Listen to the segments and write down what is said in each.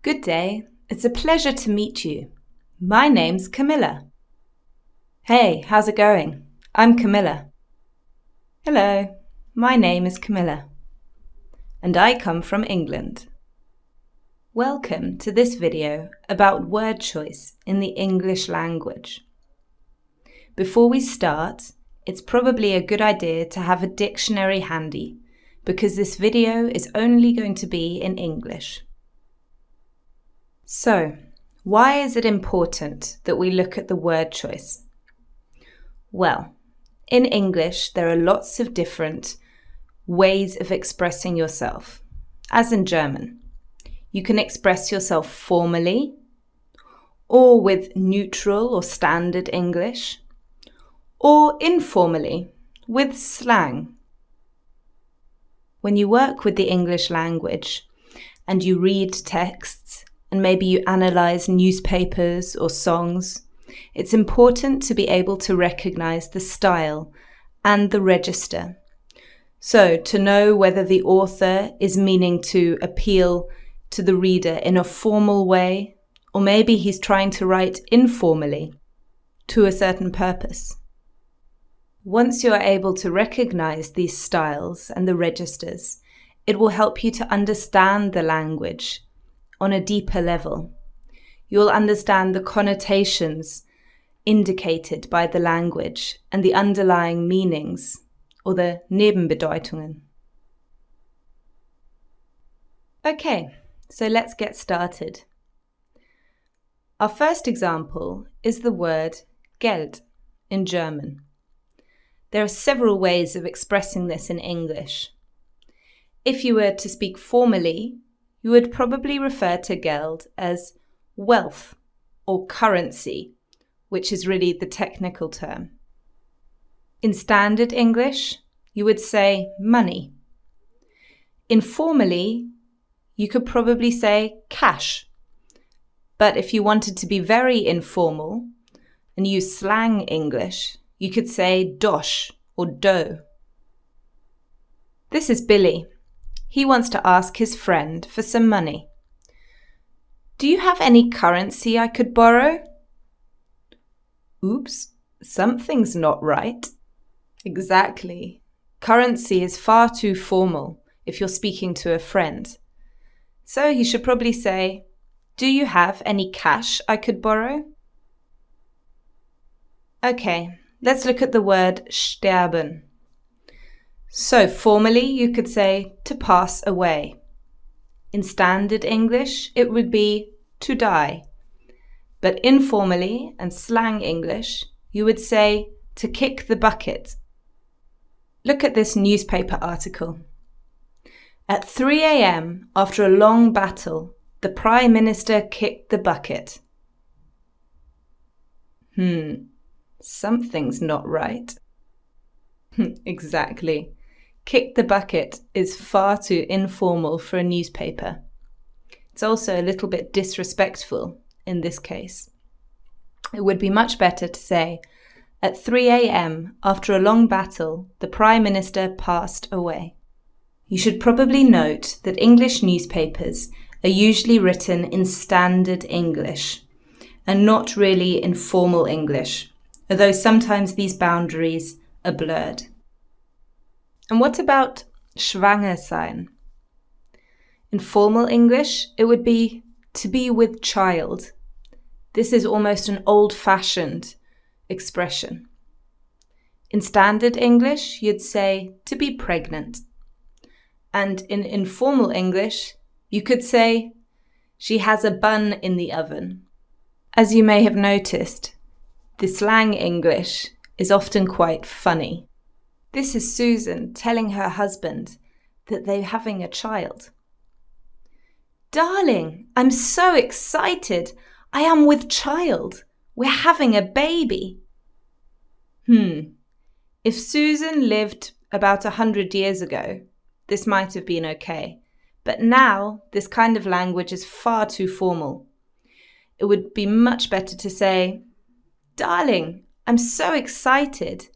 Good day. It's a pleasure to meet you. My name's Camilla. Hey, how's it going? I'm Camilla. Hello, my name is Camilla. And I come from England. Welcome to this video about word choice in the English language. Before we start, it's probably a good idea to have a dictionary handy because this video is only going to be in English. So, why is it important that we look at the word choice? Well, in English there are lots of different ways of expressing yourself, as in German. You can express yourself formally, or with neutral or standard English, or informally, with slang. When you work with the English language and you read texts, and maybe you analyze newspapers or songs, it's important to be able to recognize the style and the register. So, to know whether the author is meaning to appeal to the reader in a formal way, or maybe he's trying to write informally to a certain purpose. Once you are able to recognize these styles and the registers, it will help you to understand the language on a deeper level. You'll understand the connotations indicated by the language and the underlying meanings, or the Nebenbedeutungen. Okay, so let's get started. Our first example is the word Geld in German. There are several ways of expressing this in English. If you were to speak formally, you would probably refer to Geld as wealth or currency, which is really the technical term. In standard English, you would say money. Informally, you could probably say cash. But if you wanted to be very informal and use slang English, you could say dosh or dough. This is Billy. He wants to ask his friend for some money. Do you have any currency I could borrow? Oops, something's not right. Exactly. Currency is far too formal if you're speaking to a friend. So he should probably say, do you have any cash I could borrow? Okay, let's look at the word sterben. So formally you could say to pass away. In standard English it would be to die. But informally and slang English you would say to kick the bucket. Look at this newspaper article. At 3 a.m. after a long battle, the Prime Minister kicked the bucket. Something's not right. Exactly. Kick the bucket is far too informal for a newspaper. It's also a little bit disrespectful in this case. It would be much better to say, at 3 a.m. after a long battle, the Prime Minister passed away. You should probably note that English newspapers are usually written in standard English and not really in formal English, although sometimes these boundaries are blurred. And what about schwanger sein? In formal English, it would be to be with child. This is almost an old-fashioned expression. In standard English, you'd say to be pregnant. And in informal English, you could say she has a bun in the oven. As you may have noticed, the slang English is often quite funny. This is Susan telling her husband that they're having a child. Darling, I'm so excited. I am with child. We're having a baby. If Susan lived about 100 years ago, this might have been okay. But now, this kind of language is far too formal. It would be much better to say, Darling, I'm so excited.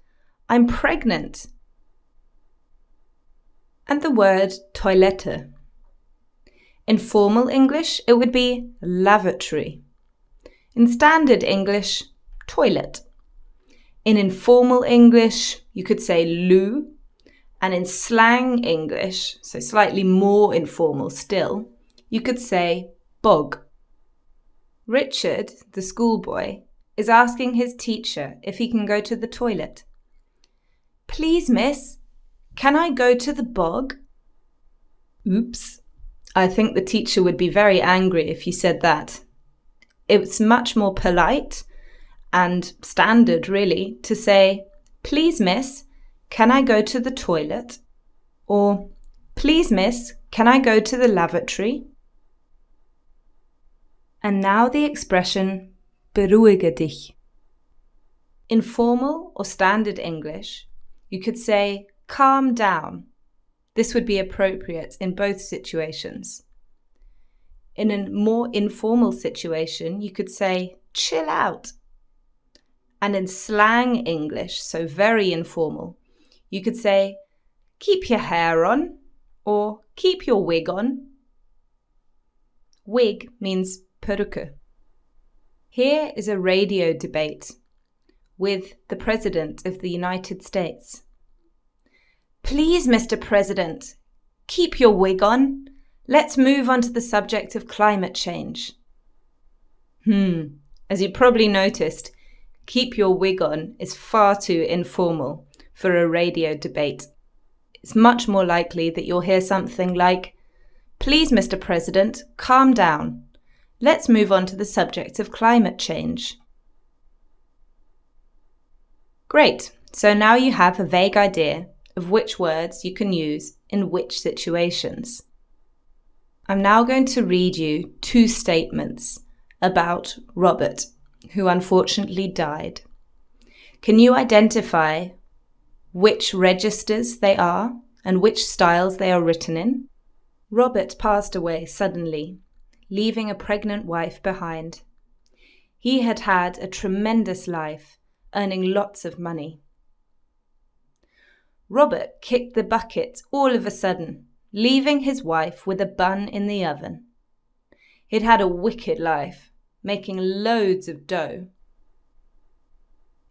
I'm pregnant. And the word Toilette. In formal English, it would be lavatory. In standard English, toilet. In informal English, you could say loo. And in slang English, so slightly more informal still, you could say bog. Richard, the schoolboy, is asking his teacher if he can go to the toilet. Please, miss, can I go to the bog? Oops. I think the teacher would be very angry if you said that. It's much more polite and standard, really, to say, please, miss, can I go to the toilet? Or, please, miss, can I go to the lavatory? And now the expression, beruhige dich. In formal or standard English, you could say, calm down. This would be appropriate in both situations. In a more informal situation, you could say, chill out. And in slang English, so very informal, you could say, keep your hair on or keep your wig on. Wig means perücke. Here is a radio debate with the President of the United States. Please, Mr. President, keep your wig on. Let's move on to the subject of climate change. As you probably noticed, keep your wig on is far too informal for a radio debate. It's much more likely that you'll hear something like, please, Mr. President, calm down. Let's move on to the subject of climate change. Great, so now you have a vague idea of which words you can use in which situations. I'm now going to read you 2 statements about Robert, who unfortunately died. Can you identify which registers they are and which styles they are written in? Robert passed away suddenly, leaving a pregnant wife behind. He had had a tremendous life, earning lots of money. Robert kicked the bucket all of a sudden, leaving his wife with a bun in the oven. He'd had a wicked life, making loads of dough.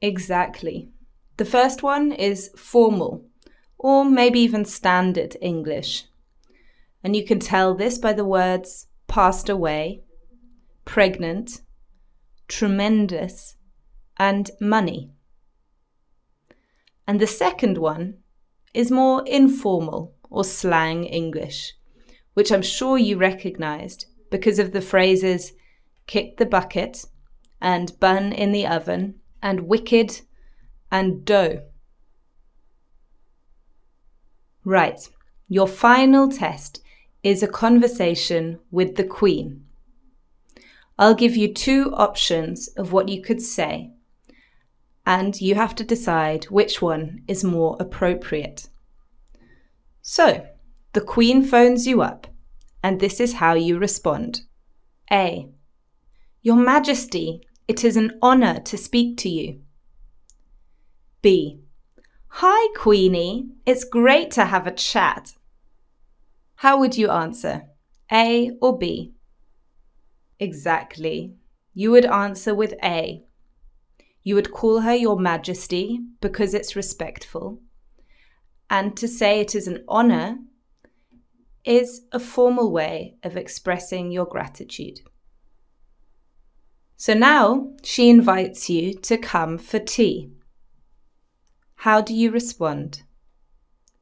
Exactly. The first one is formal, or maybe even standard English. And you can tell this by the words passed away, pregnant, tremendous, and money. And the second one is more informal or slang English, which I'm sure you recognized because of the phrases kick the bucket and bun in the oven and wicked and dough. Right, your final test is a conversation with the Queen. I'll give you 2 options of what you could say, and you have to decide which one is more appropriate. So, the Queen phones you up, and this is how you respond. A. Your Majesty, it is an honour to speak to you. B. Hi, Queenie, it's great to have a chat. How would you answer? A or B? Exactly. You would answer with A. You would call her Your Majesty because it's respectful. And to say it is an honour is a formal way of expressing your gratitude. So now she invites you to come for tea. How do you respond?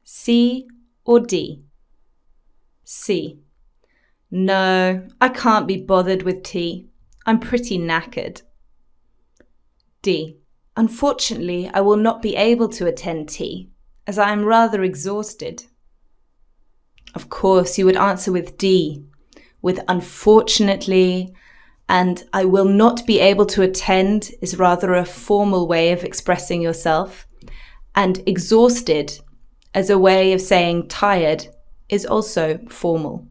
C or D? C. No, I can't be bothered with tea. I'm pretty knackered. D. Unfortunately, I will not be able to attend tea, as I am rather exhausted. Of course, you would answer with D, with unfortunately, and I will not be able to attend is rather a formal way of expressing yourself, and exhausted as a way of saying tired is also formal.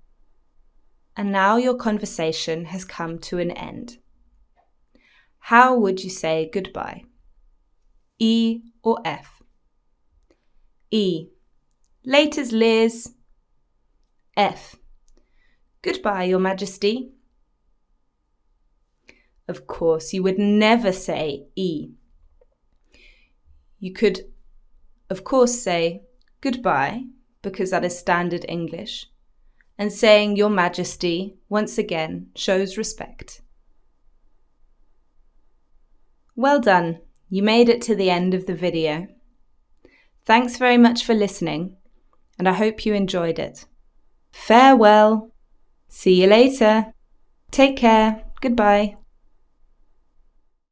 And now your conversation has come to an end. How would you say goodbye? E or F? E. Laters, Liz. F. Goodbye, Your Majesty. Of course, you would never say E. You could, of course, say goodbye, because that is standard English, and saying Your Majesty once again shows respect. Well done, you made it to the end of the video. Thanks very much for listening, and I hope you enjoyed it. Farewell. See you later. Take care. Goodbye.